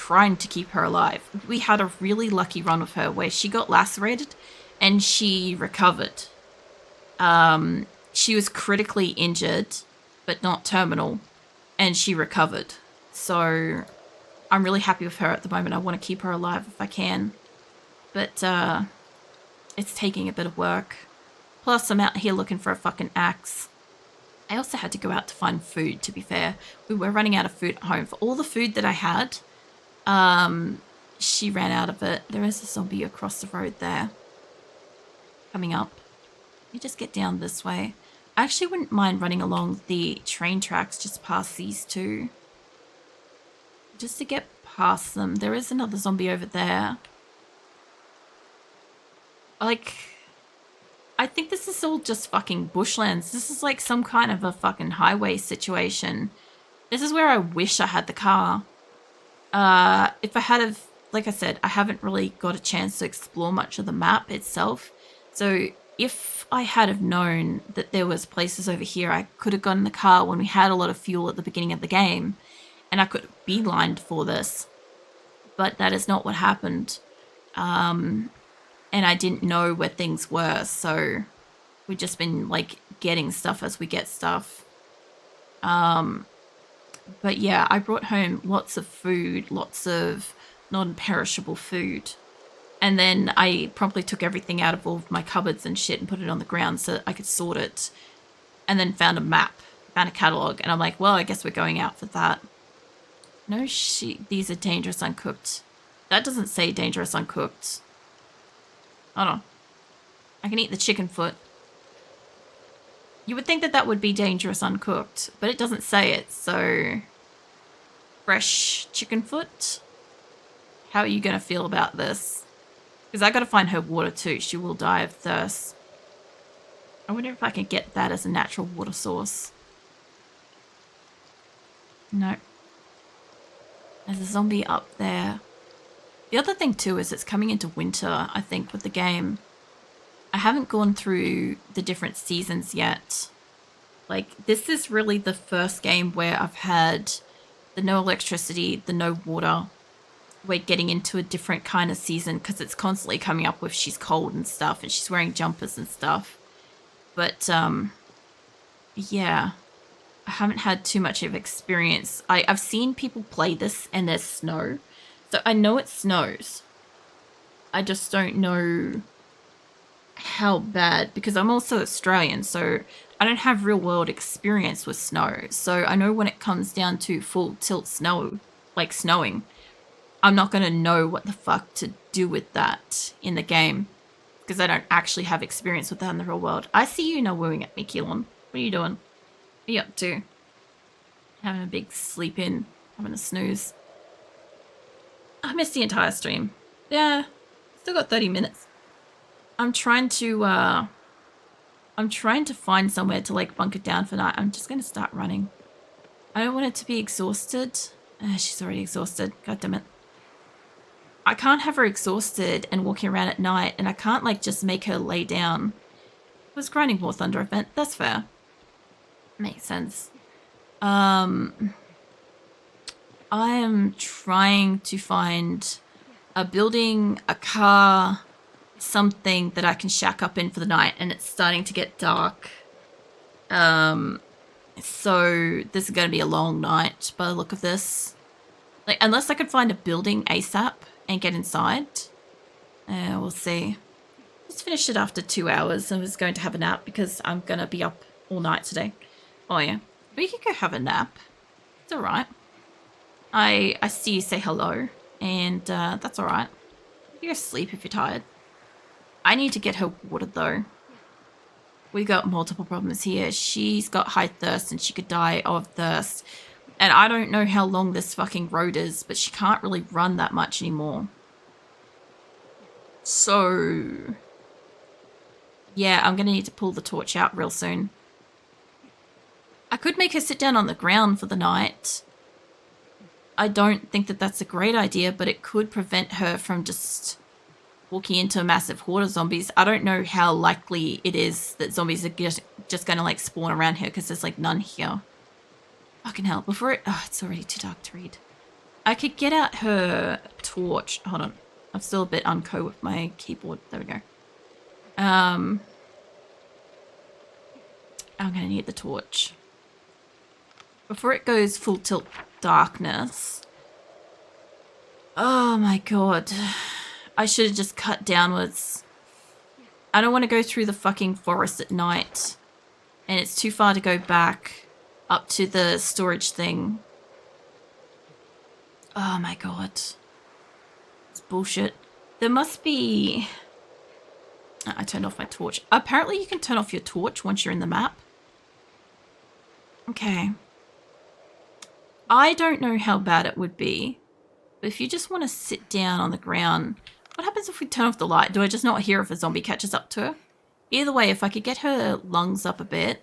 trying to keep her alive. We had a really lucky run with her where she got lacerated and she recovered. She was critically injured, but not terminal, and she recovered. So I'm really happy with her at the moment. I want to keep her alive if I can. But it's taking a bit of work. Plus, I'm out here looking for a fucking axe. I also had to go out to find food, to be fair. We were running out of food at home. For all the food that I had, she ran out of it. There is a zombie across the road there. Coming up. Let me just get down this way. I actually wouldn't mind running along the train tracks just past these two. Just to get past them. There is another zombie over there. Like, I think this is all just fucking bushlands. This is like some kind of a fucking highway situation. This is where I wish I had the car. If I had have, like I said, I haven't really got a chance to explore much of the map itself. So if I had have known that there was places over here, I could have gotten the car when we had a lot of fuel at the beginning of the game. And I could have beelined for this. But that is not what happened. And I didn't know where things were, so we've just been, like, getting stuff as we get stuff. But yeah, I brought home lots of food, lots of non-perishable food. And then I promptly took everything out of all of my cupboards and shit and put it on the ground so that I could sort it. And then found a map, found a catalogue, and I'm like, well, I guess we're going out for that. No shit, these are dangerous uncooked. That doesn't say dangerous uncooked. Hold on. I can eat the chicken foot. You would think that that would be dangerous uncooked, but it doesn't say it, so... Fresh chicken foot? How are you going to feel about this? Because I got to find her water too. She will die of thirst. I wonder if I can get that as a natural water source. No. There's a zombie up there. The other thing too is it's coming into winter, I think, with the game. I haven't gone through the different seasons yet. Like, this is really the first game where I've had the no electricity, the no water. We're getting into a different kind of season because it's constantly coming up with she's cold and stuff and she's wearing jumpers and stuff. But, yeah. I haven't had too much of experience. I've seen people play this and there's snow. So I know it snows. I just don't know how bad, because I'm also Australian, so I don't have real world experience with snow. So I know when it comes down to full tilt snow, like snowing, I'm not going to know what the fuck to do with that in the game, because I don't actually have experience with that in the real world. I see you now wooing at me, Keelan. What are you doing? What are you up to? Having a big sleep in, having a snooze. I missed the entire stream. Yeah, still got 30 minutes. I'm trying to find somewhere to like bunker down for night. I'm just going to start running. I don't want it to be exhausted. She's already exhausted. God damn it. I can't have her exhausted and walking around at night, and I can't like just make her lay down. It was grinding War Thunder event. That's fair. Makes sense. I am trying to find a building, a car, something that I can shack up in for the night, and it's starting to get dark. So this is going to be a long night by the look of this. Like, unless I could find a building ASAP and get inside. We'll see. Just finished it after 2 hours. I was going to have a nap because I'm going to be up all night today. Oh yeah. We can go have a nap. It's alright. I see you say hello, and that's alright. You go sleep if you're tired. I need to get her watered though. We got multiple problems here. She's got high thirst and she could die of thirst. And I don't know how long this fucking road is, but she can't really run that much anymore. So, yeah, I'm going to need to pull the torch out real soon. I could make her sit down on the ground for the night. I don't think that that's a great idea, but it could prevent her from just walking into a massive horde of zombies. I don't know how likely it is that zombies are just going to like spawn around here because there's like none here. Fucking hell. Before it... Oh, it's already too dark to read. I could get out her torch. Hold on. I'm still a bit unco with my keyboard. There we go. I'm going to need the torch. Before it goes full tilt darkness. Oh my god. I should have just cut downwards. I don't want to go through the fucking forest at night. And it's too far to go back up to the storage thing. Oh my god. It's bullshit. There must be... I turned off my torch. Apparently you can turn off your torch once you're in the map. Okay. I don't know how bad it would be. But if you just want to sit down on the ground... What happens if we turn off the light? Do I just not hear if a zombie catches up to her? Either way, if I could get her lungs up a bit...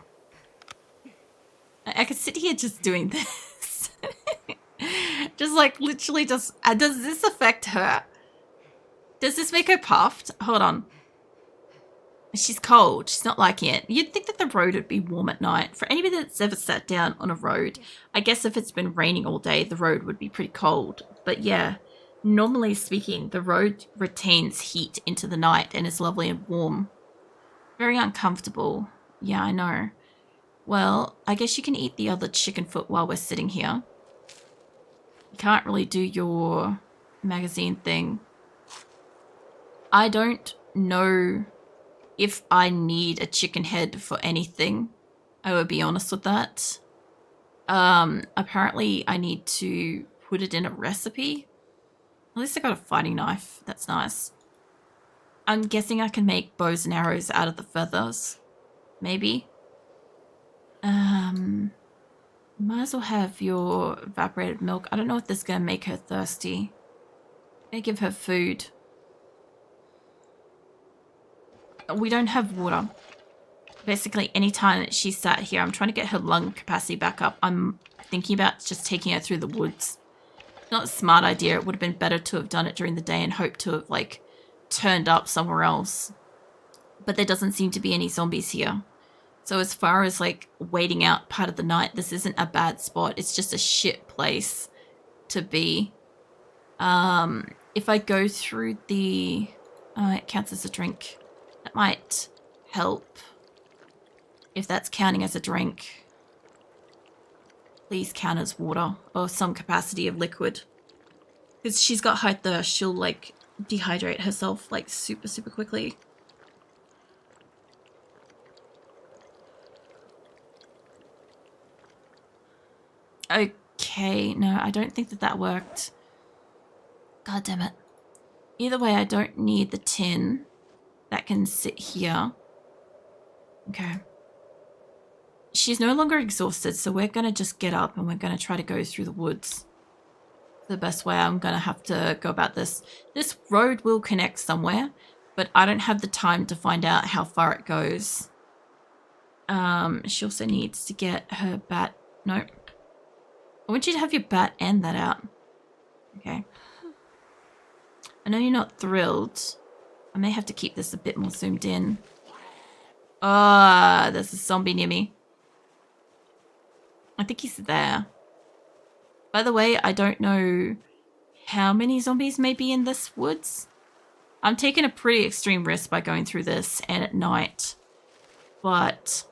I could sit here just doing this. Just like literally just... does this affect her? Does this make her puffed? Hold on. She's cold. She's not liking it. You'd think that the road would be warm at night. For anybody that's ever sat down on a road, I guess if it's been raining all day, the road would be pretty cold. But yeah, normally speaking, the road retains heat into the night and is lovely and warm. Very uncomfortable. Yeah, I know. Well, I guess you can eat the other chicken foot while we're sitting here. You can't really do your magazine thing. I don't know if I need a chicken head for anything. I would be honest with that. Apparently I need to put it in a recipe. At least I got a fighting knife. That's nice. I'm guessing I can make bows and arrows out of the feathers. Maybe. Might as well have your evaporated milk. I don't know if this is going to make her thirsty. I'm going to give her food. We don't have water. Basically, anytime that she's sat here, I'm trying to get her lung capacity back up. I'm thinking about just taking her through the woods. Not a smart idea. It would have been better to have done it during the day and hoped to have, like, turned up somewhere else. But there doesn't seem to be any zombies here. So as far as, like, waiting out part of the night, this isn't a bad spot. It's just a shit place to be. If I go through the... it counts as a drink. That might help. If that's counting as a drink. Please count as water or some capacity of liquid. Because she's got high thirst, she'll, like, dehydrate herself, like, super, super quickly. Okay, no, I don't think that that worked. God damn it. Either way, I don't need the tin. That can sit here. Okay. She's no longer exhausted, so we're going to just get up and we're going to try to go through the woods. The best way I'm going to have to go about this. This road will connect somewhere, but I don't have the time to find out how far it goes. She also needs to get her bat. Nope. I want you to have your bat and that out. Okay. I know you're not thrilled. I may have to keep this a bit more zoomed in. Ah, there's a zombie near me. I think he's there. By the way, I don't know how many zombies may be in this woods. I'm taking a pretty extreme risk by going through this and at night. But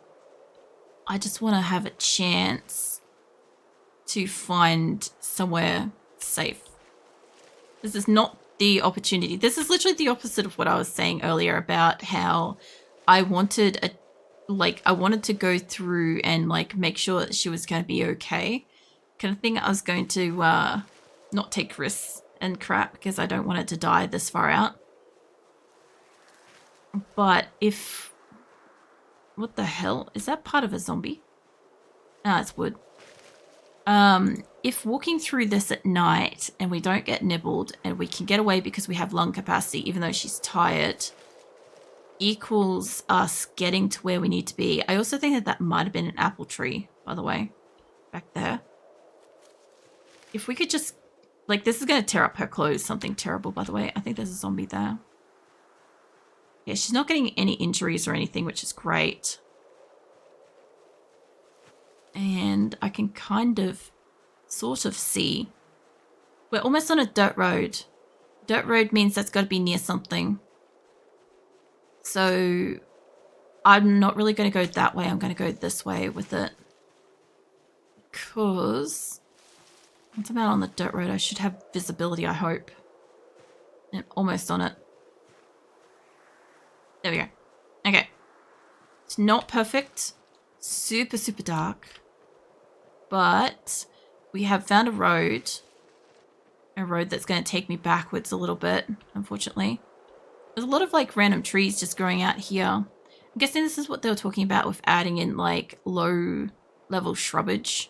I just want to have a chance to find somewhere safe. This is not the opportunity. This is literally the opposite of what I was saying earlier about how I wanted I wanted to go through and like make sure that she was going to be okay. Kind of thing. I was going to not take risks and crap because I don't want it to die this far out. But if... What the hell? Is that part of a zombie? No, it's wood. If walking through this at night and we don't get nibbled and we can get away because we have lung capacity even though she's tired, equals us getting to where we need to be. I also think that that might have been an apple tree, by the way, back there. If we could just... Like, this is going to tear up her clothes. Something terrible, by the way. I think there's a zombie there. Yeah, she's not getting any injuries or anything, which is great. And I can kind of, sort of see We're almost on a dirt road. Dirt road means that's got to be near something. So I'm not really going to go that way. I'm going to go this way with it. Because once I'm out on the dirt road, I should have visibility, I hope. I'm almost on it. There we go. Okay. It's not perfect. Super, super dark. But we have found a road. A road that's going to take me backwards a little bit, unfortunately. There's a lot of like random trees just growing out here. I'm guessing this is what they were talking about with adding in like low level shrubbage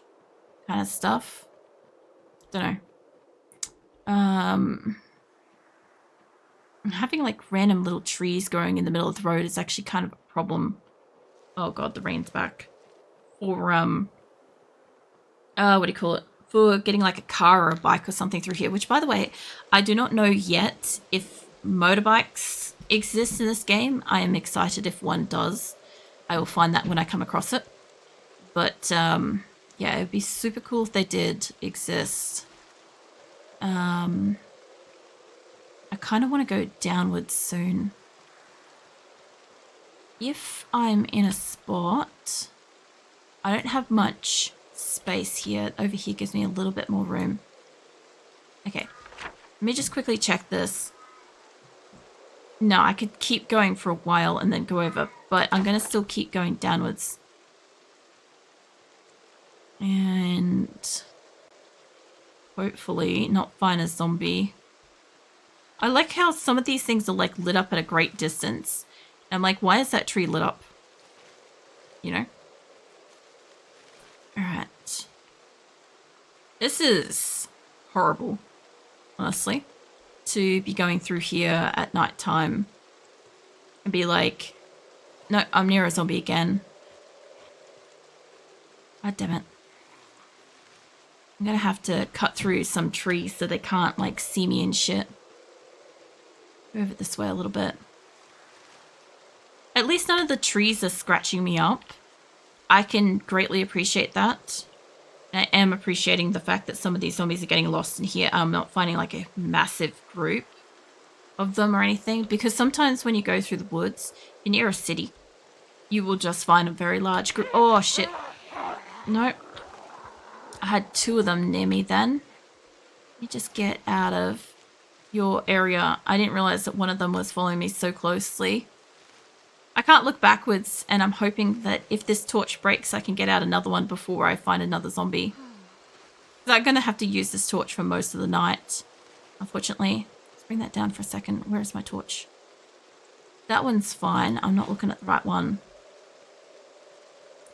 kind of stuff. Don't know. Having like random little trees growing in the middle of the road is actually kind of a problem. Oh god, the rain's back. Or what do you call it? For getting like a car or a bike or something through here, which by the way, I do not know yet if motorbikes exist in this game. I am excited if one does. I will find that when I come across it. But yeah, it would be super cool if they did exist. I kind of want to go downwards soon. If I'm in a spot, I don't have much space here. Over here gives me a little bit more room. Okay, let me just quickly check this. No, I could keep going for a while and then go over, but I'm going to still keep going downwards. And hopefully not find a zombie. I like how some of these things are like lit up at a great distance. I'm like, why is that tree lit up? You know? Alright. This is horrible, honestly. To be going through here at night time and be like, no, I'm near a zombie again. God damn it. I'm gonna have to cut through some trees so they can't like see me and shit. Go over this way a little bit. At least none of the trees are scratching me up. I can greatly appreciate that. I am appreciating the fact that some of these zombies are getting lost in here. I'm not finding like a massive group of them or anything, because sometimes when you go through the woods, you're near a city, you will just find a very large group. Oh shit. Nope. I had two of them near me then. Let me just get out of your area. I didn't realize that one of them was following me so closely. I can't look backwards, and I'm hoping that if this torch breaks, I can get out another one before I find another zombie. I'm going to have to use this torch for most of the night, unfortunately. Let's bring that down for a second. Where is my torch? That one's fine. I'm not looking at the right one.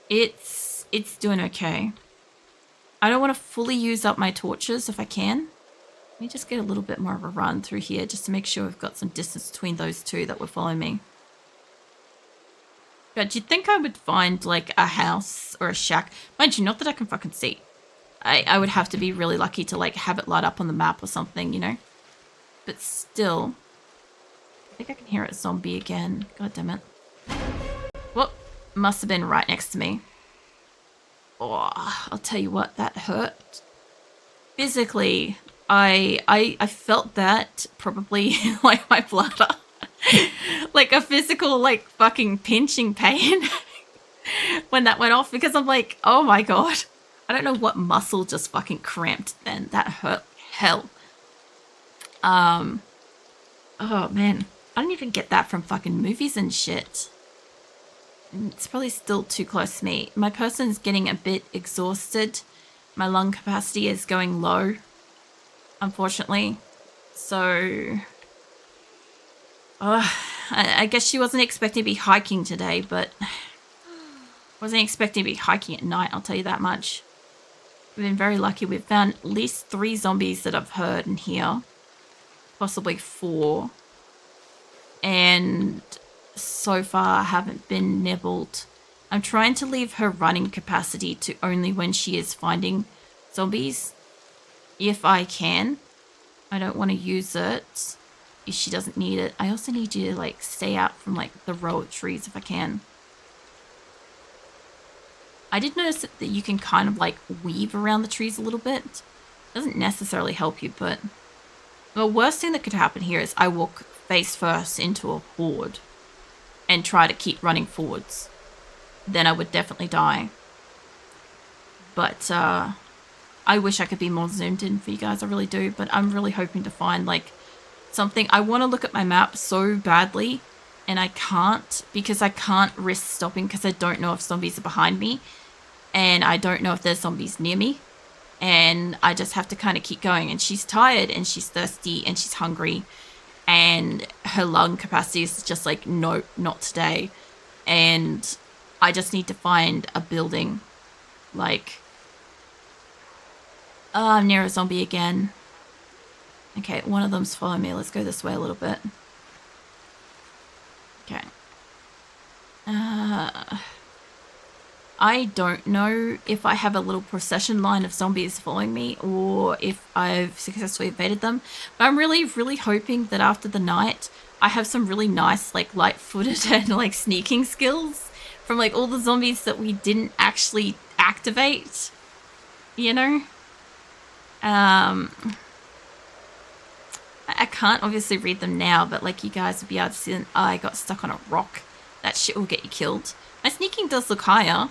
It's doing okay. I don't want to fully use up my torches if I can. Let me just get a little bit more of a run through here just to make sure we've got some distance between those two that were following me. God, you'd think I would find like a house or a shack. Mind you, not that I can fucking see. I would have to be really lucky to like have it light up on the map or something, you know? But still, I think I can hear a zombie again. God damn it. Whoop, must have been right next to me. Oh, I'll tell you what, that hurt. Physically, I felt that probably like my bladder. Like a physical like fucking pinching pain when that went off, because I'm like, oh my god, I don't know what muscle just fucking cramped then. That hurt hell. Oh man, I don't even get that from fucking movies and shit. It's probably still too close to me. My person's getting a bit exhausted. My lung capacity is going low, unfortunately. So I guess she wasn't expecting to be hiking today, but wasn't expecting to be hiking at night, I'll tell you that much. We've been very lucky. We've found at least 3 zombies that I've heard in here. Possibly 4. And so far I haven't been nibbled. I'm trying to leave her running capacity to only when she is finding zombies. If I can. I don't want to use it if she doesn't need it. I also need you to like stay out from like the row of trees if I can. I did notice that you can kind of like weave around the trees a little bit. Doesn't necessarily help you, but the worst thing that could happen here is I walk face first into a horde and try to keep running forwards. Then I would definitely die. But I wish I could be more zoomed in for you guys. I really do. But I'm really hoping to find like something. I want to look at my map so badly, and I can't because I can't risk stopping because I don't know if zombies are behind me, and I don't know if there's zombies near me, and I just have to kind of keep going. And she's tired and she's thirsty and she's hungry, and her lung capacity is just like, no, not today. And I just need to find a building. Like, oh, I'm near a zombie again. Okay, one of them's following me. Let's go this way a little bit. Okay. I don't know if I have a little procession line of zombies following me or if I've successfully evaded them. But I'm really, really hoping that after the night, I have some really nice, like, light-footed and, like, sneaking skills from, like, all the zombies that we didn't actually activate, you know? I can't obviously read them now, but, like, you guys would be able to see them. I got stuck on a rock. That shit will get you killed. My sneaking does look higher.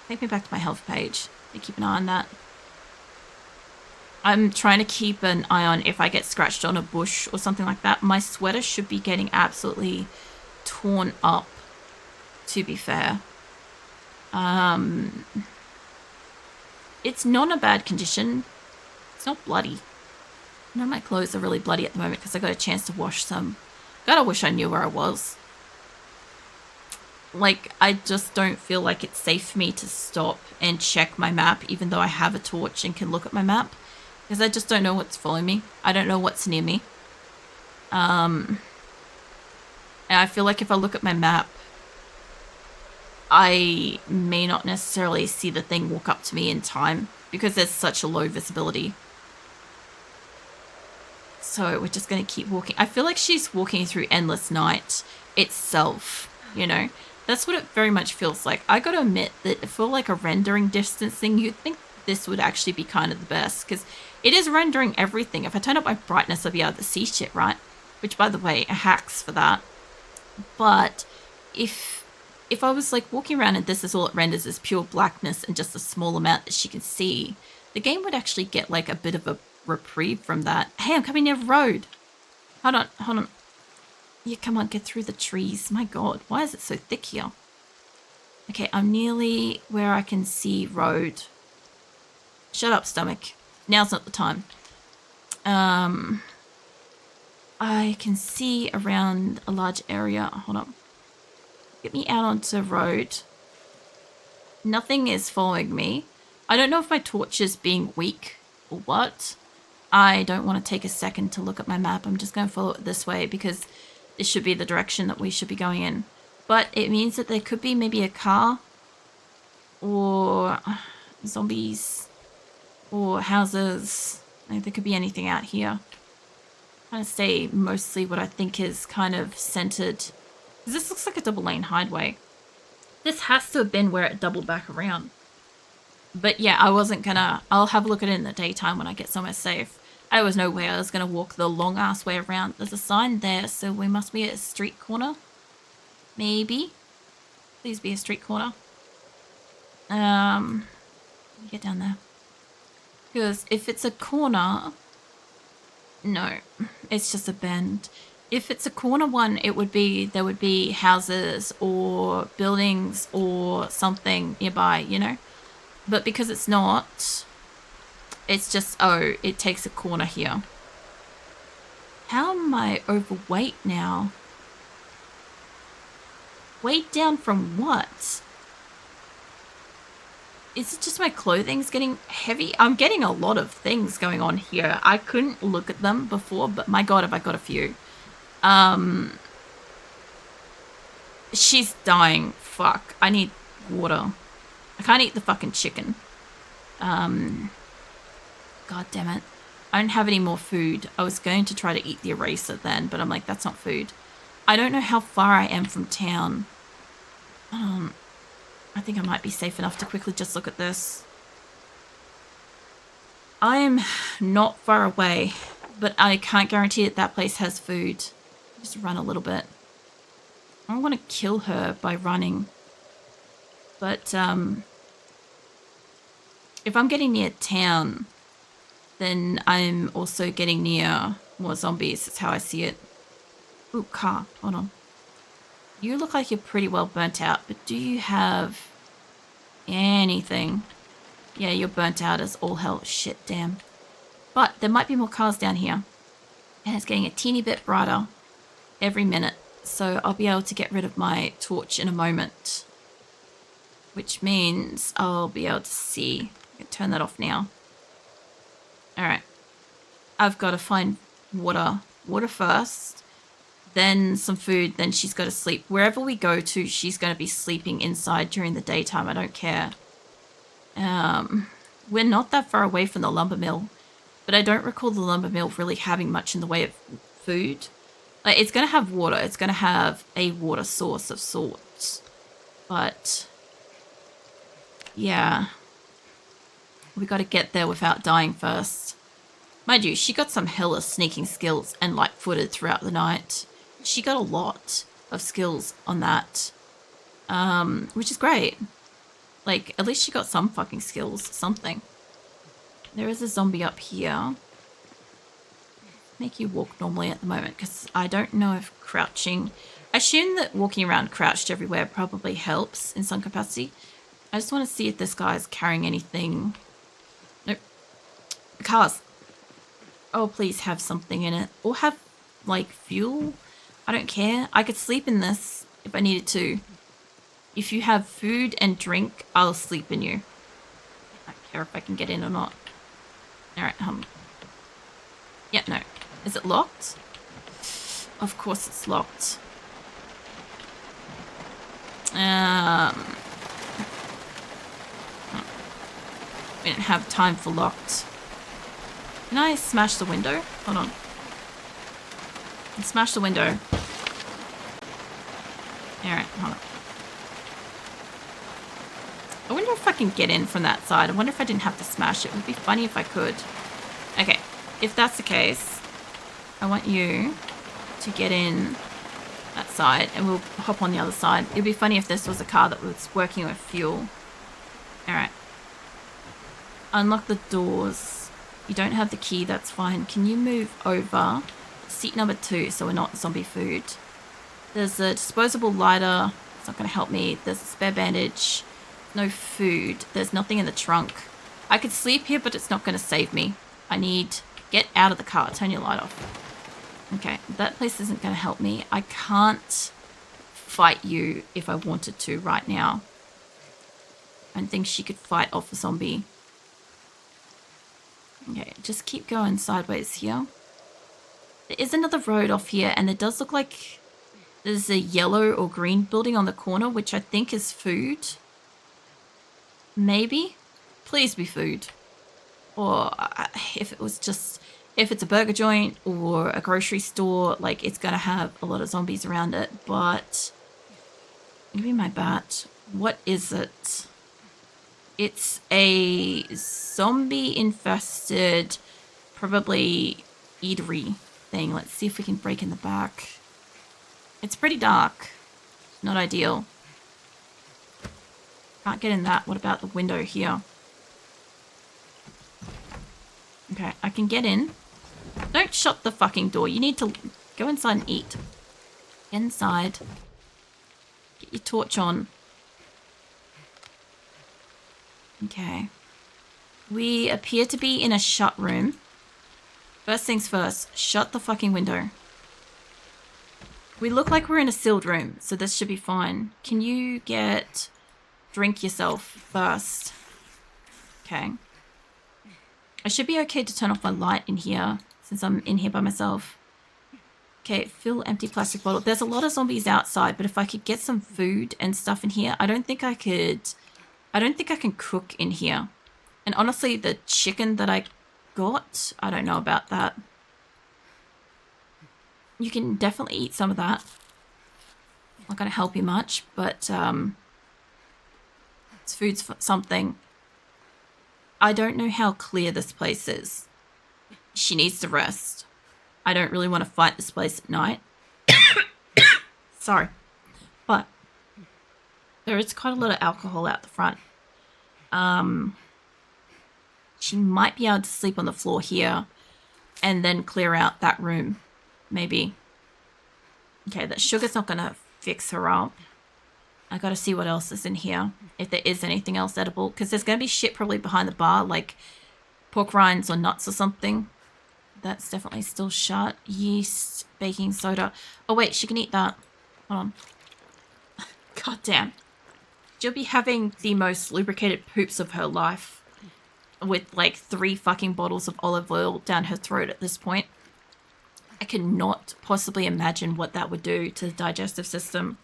Take me back to my health page. So keep an eye on that. I'm trying to keep an eye on if I get scratched on a bush or something like that. My sweater should be getting absolutely torn up, to be fair. It's not in a bad condition. It's not bloody. None of my clothes are really bloody at the moment because I got a chance to wash some. God, I wish I knew where I was. Like, I just don't feel like it's safe for me to stop and check my map, even though I have a torch and can look at my map, because I just don't know what's following me. I don't know what's near me. And I feel like if I look at my map, I may not necessarily see the thing walk up to me in time because there's such a low visibility. So we're just going to keep walking. I feel like she's walking through Endless Night itself, you know? That's what it very much feels like. I got to admit that for like a rendering distance thing, you'd think this would actually be kind of the best because it is rendering everything. If I turn up my brightness, I'll be able to see shit, right? Which, by the way, hacks for that. But if I was like walking around and this is all it renders is pure blackness and just a small amount that she can see, the game would actually get like a bit of a reprieve from that. Hey, I'm coming near a road. Hold on. Yeah, come on, get through the trees. My God, why is it so thick here? Okay, I'm nearly where I can see road. Shut up, stomach. Now's not the time. I can see around a large area. Hold on. Get me out onto road. Nothing is following me. I don't know if my torch is being weak or what. I don't want to take a second to look at my map. I'm just going to follow it this way because this should be the direction that we should be going in. But it means that there could be maybe a car or zombies or houses. Like, there could be anything out here. I'm going to stay mostly what I think is kind of centered. This looks like a double lane highway. This has to have been where it doubled back around. But yeah, I wasn't gonna... I'll have a look at it in the daytime when I get somewhere safe. There was no way I was going to walk the long-ass way around. There's a sign there, so we must be at a street corner. Maybe. Please be a street corner. Get down there. Because if it's a corner... No, it's just a bend. If it's a corner one, it would be... There would be houses or buildings or something nearby, you know? But because it's not... It's just, oh, it takes a corner here. How am I overweight now? Weight down from what? Is it just my clothing's getting heavy? I'm getting a lot of things going on here. I couldn't look at them before, but my God, have I got a few. She's dying. Fuck. I need water. I can't eat the fucking chicken. God damn it. I don't have any more food. I was going to try to eat the eraser then, but I'm like, that's not food. I don't know how far I am from town. I think I might be safe enough to quickly just look at this. I'm not far away, but I can't guarantee that that place has food. Just run a little bit. I don't want to kill her by running. But, if I'm getting near town, then I'm also getting near more zombies. That's how I see it. Ooh, car. Hold on. You look like you're pretty well burnt out, but do you have anything? Yeah, you're burnt out as all hell. Shit, damn. But there might be more cars down here. And it's getting a teeny bit brighter every minute. So I'll be able to get rid of my torch in a moment. Which means I'll be able to see. I can turn that off now. Alright. I've got to find water. Water first. Then some food. Then she's got to sleep. Wherever we go to, she's going to be sleeping inside during the daytime. I don't care. We're not that far away from the lumber mill. But I don't recall the lumber mill really having much in the way of food. Like, it's going to have water. It's going to have a water source of sorts. But yeah. We got to get there without dying first. Mind you, she got some hella sneaking skills and light-footed throughout the night. She got a lot of skills on that. Which is great. Like, at least she got some fucking skills. Something. There is a zombie up here. Make you walk normally at the moment, because I don't know if crouching... I assume that walking around crouched everywhere probably helps in some capacity. I just want to see if this guy's carrying anything. Nope. Cars. Oh, please have something in it. Or have, like, fuel. I don't care. I could sleep in this if I needed to. If you have food and drink, I'll sleep in you. I don't care if I can get in or not. Alright, yeah, no. Is it locked? Of course it's locked. We didn't have time for locked. Can I smash the window? Hold on. Smash the window. Alright, hold on. I wonder if I can get in from that side. I wonder if I didn't have to smash it. It would be funny if I could. Okay, if that's the case, I want you to get in that side and we'll hop on the other side. It'd be funny if this was a car that was working with fuel. Alright. Unlock the doors. You don't have the key, that's fine. Can you move over? Seat number 2 so we're not zombie food. There's a disposable lighter. It's not going to help me. There's a spare bandage. No food. There's nothing in the trunk. I could sleep here, but it's not going to save me. I need... Get out of the car. Turn your light off. Okay, that place isn't going to help me. I can't fight you if I wanted to right now. I don't think she could fight off a zombie. Okay, just keep going sideways here. There is another road off here, and it does look like there's a yellow or green building on the corner, which I think is food. Maybe? Please be food. Or if it was just... If it's a burger joint or a grocery store, like, it's going to have a lot of zombies around it. But... Maybe my bat. What is it? It's a zombie-infested, probably eatery thing. Let's see if we can break in the back. It's pretty dark. Not ideal. Can't get in that. What about the window here? Okay, I can get in. Don't shut the fucking door. You need to go inside and eat. Get inside. Get your torch on. Okay. We appear to be in a shut room. First things first, shut the fucking window. We look like we're in a sealed room, so this should be fine. Can you get... Drink yourself first. Okay. I should be okay to turn off my light in here, since I'm in here by myself. Okay, fill empty plastic bottle. There's a lot of zombies outside, but if I could get some food and stuff in here, I don't think I could... I don't think I can cook in here. And honestly, the chicken that I got, I don't know about that. You can definitely eat some of that. Not going to help you much, but it's food's something. I don't know how clear this place is. She needs to rest. I don't really want to fight this place at night. Sorry. But there is quite a lot of alcohol out the front. She might be able to sleep on the floor here and then clear out that room. Maybe. Okay, that sugar's not going to fix her up. I got to see what else is in here. If there is anything else edible. Because there's going to be shit probably behind the bar. Like pork rinds or nuts or something. That's definitely still shut. Yeast, baking soda. Oh wait, she can eat that. Hold on. God damn. She'll be having the most lubricated poops of her life. With like 3 fucking bottles of olive oil down her throat at this point. I cannot possibly imagine what that would do to the digestive system.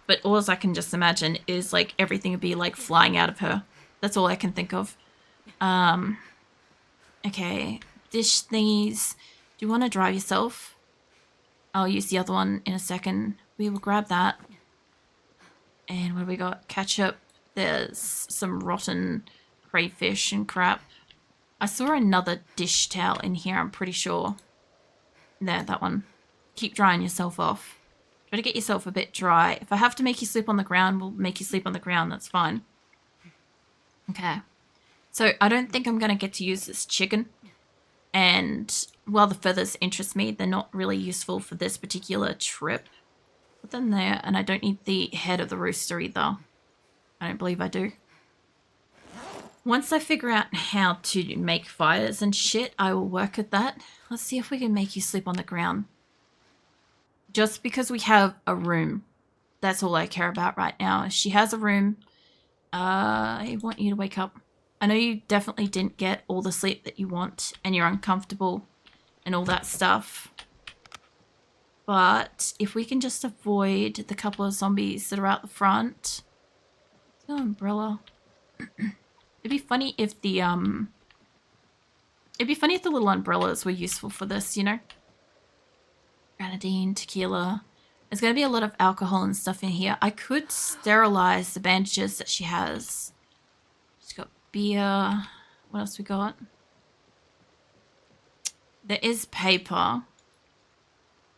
But all I can just imagine is like everything would be like flying out of her. That's all I can think of. Okay. Dish thingies. Do you want to dry yourself? I'll use the other one in a second. We will grab that. And what have we got? Ketchup. There's some rotten crayfish and crap. I saw another dish towel in here, I'm pretty sure. There, that one. Keep drying yourself off. Try to get yourself a bit dry. If I have to make you sleep on the ground, we'll make you sleep on the ground. That's fine. Okay. So I don't think I'm going to get to use this chicken. And while the feathers interest me, they're not really useful for this particular trip. Put them there. And I don't need the head of the rooster either. I don't believe I do. Once I figure out how to make fires and shit, I will work at that. Let's see if we can make you sleep on the ground. Just because we have a room. That's all I care about right now. She has a room. I want you to wake up. I know you definitely didn't get all the sleep that you want and you're uncomfortable and all that stuff. But if we can just avoid the couple of zombies that are out the front. No umbrella. It'd be funny if the little umbrellas were useful for this, you know? Grenadine, tequila. There's going to be a lot of alcohol and stuff in here. I could sterilize the bandages that she has. She's got beer. What else we got? There is paper.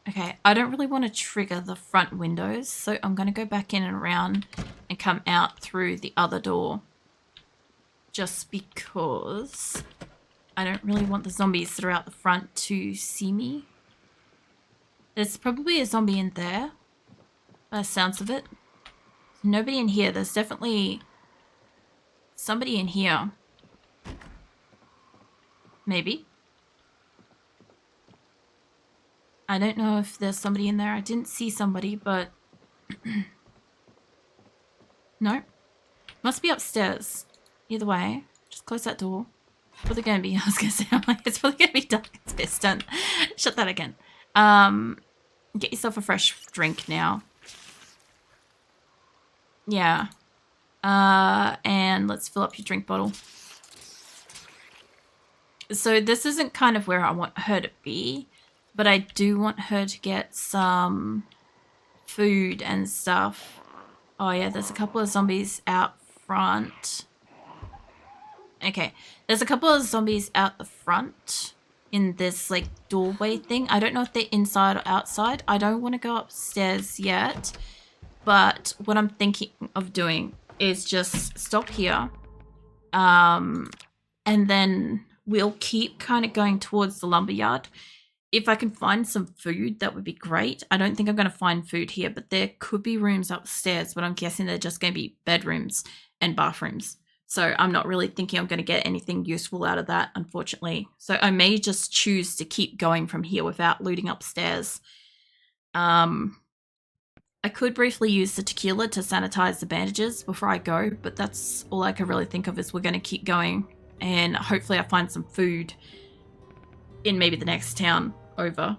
Okay, I don't really want to trigger the front windows, so I'm going to go back in and around and come out through the other door. Just because I don't really want the zombies that are out the front to see me. There's probably a zombie in there, by the sounds of it. Nobody in here. There's definitely somebody in here. Maybe. I don't know if there's somebody in there. I didn't see somebody, but... No. Must be upstairs. Either way, just close that door. It's probably going to be... I was going to say, I'm like, it's probably going to be dark as piss. Don't shut that again. Get yourself a fresh drink now. Yeah. And let's fill up your drink bottle. So this isn't kind of where I want her to be, but I do want her to get some food and stuff. Oh yeah, there's a couple of zombies out front. Okay, there's a couple of zombies out the front in this like doorway thing. I don't know if they're inside or outside. I don't want to go upstairs yet, but what I'm thinking of doing is just stop here, and then we'll keep kind of going towards the lumberyard. If I can find some food, that would be great. I don't think I'm going to find food here, but there could be rooms upstairs, but I'm guessing they're just going to be bedrooms and bathrooms. So I'm not really thinking I'm going to get anything useful out of that, unfortunately. So I may just choose to keep going from here without looting upstairs. I could briefly use the tequila to sanitize the bandages before I go, but that's all I can really think of is we're going to keep going. And hopefully I find some food in maybe the next town over.